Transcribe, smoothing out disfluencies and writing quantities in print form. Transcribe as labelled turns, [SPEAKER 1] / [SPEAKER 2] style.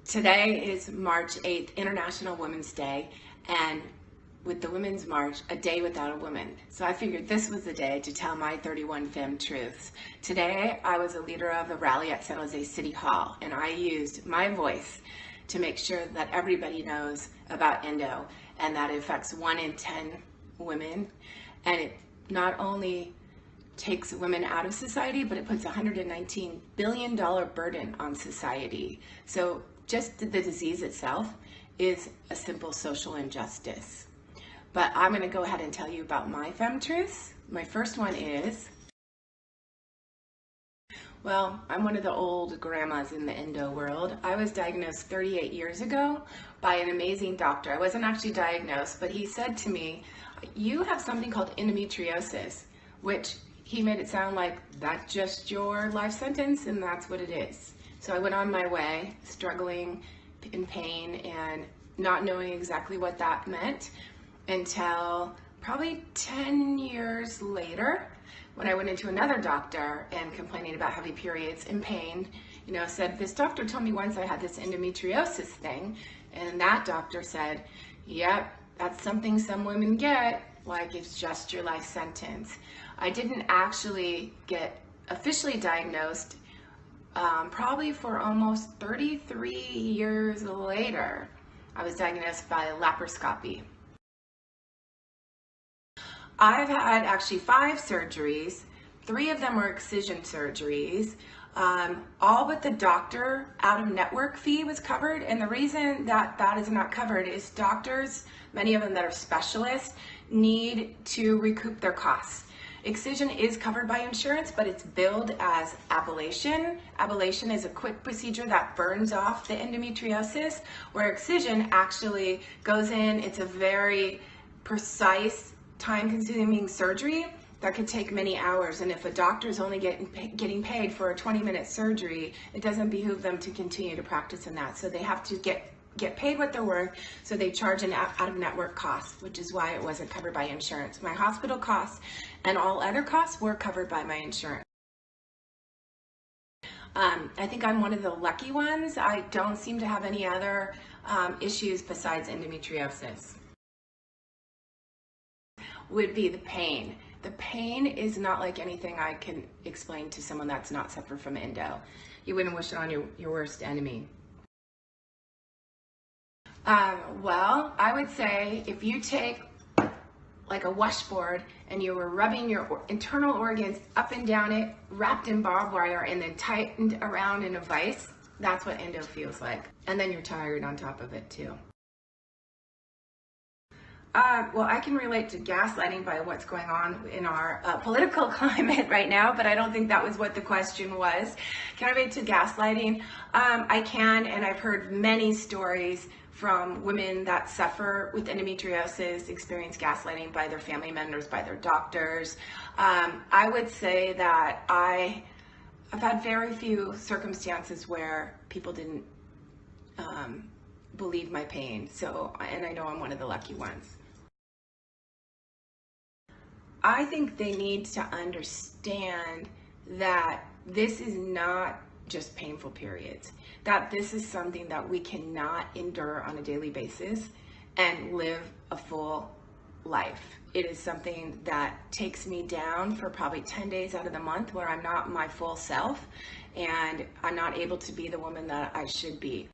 [SPEAKER 1] Today is March 8th, International Women's Day, and with the Women's March, a day without a woman. So I figured this was the day to tell my 31 FemTruths. Today, I was a leader of a rally at San Jose City Hall, and I used my voice to make sure that everybody knows about endo and that it affects 1 in 10 women. And it not only takes women out of society, but it puts a $119 billion burden on society. So just the disease itself is a simple social injustice. But I'm going to go ahead and tell you about my FemTruths. My first one is, well, I'm one of the old grandmas in the endo world. I was diagnosed 38 years ago by an amazing doctor. I wasn't actually diagnosed, but he said to me, you have something called endometriosis, which he made it sound like that's just your life sentence and that's what it is. So I went on my way, struggling in pain and not knowing exactly what that meant until probably 10 years later, when I went into another doctor and complaining about heavy periods and pain, said, this doctor told me once I had this endometriosis thing, and that doctor said, yep, that's something some women get, like it's just your life sentence. I didn't actually get officially diagnosed probably for almost 33 years later. I was diagnosed by laparoscopy. I've had actually 5 surgeries. 3 of them were excision surgeries. All but the doctor out-of-network fee was covered, and the reason that that is not covered is doctors, many of them that are specialists, need to recoup their costs. Excision is covered by insurance, but it's billed as ablation. Ablation is a quick procedure that burns off the endometriosis, where excision actually goes in. It's a very precise, time-consuming surgery that could take many hours, and if a doctor is only getting paid for a 20-minute surgery, it doesn't behoove them to continue to practice in that. So they have to get paid what they're worth, so they charge an out-of-network cost, which is why it wasn't covered by insurance. My hospital costs and all other costs were covered by my insurance. I think I'm one of the lucky ones. I don't seem to have any other issues besides endometriosis. Would be the pain. The pain is not like anything I can explain to someone that's not suffered from endo. You wouldn't wish it on your worst enemy. Well, I would say if you take like a washboard and you were rubbing your internal organs up and down it, wrapped in barbed wire and then tightened around in a vise, that's what endo feels like. And then you're tired on top of it too. Well, I can relate to gaslighting by what's going on in our political climate right now, but I don't think that was what the question was. Can I relate to gaslighting? I can, and I've heard many stories from women that suffer with endometriosis, experience gaslighting by their family members, by their doctors. I would say that I've had very few circumstances where people didn't believe my pain. So, and I know I'm one of the lucky ones. I think they need to understand that this is not just painful periods, that this is something that we cannot endure on a daily basis and live a full life. It is something that takes me down for probably 10 days out of the month where I'm not my full self and I'm not able to be the woman that I should be.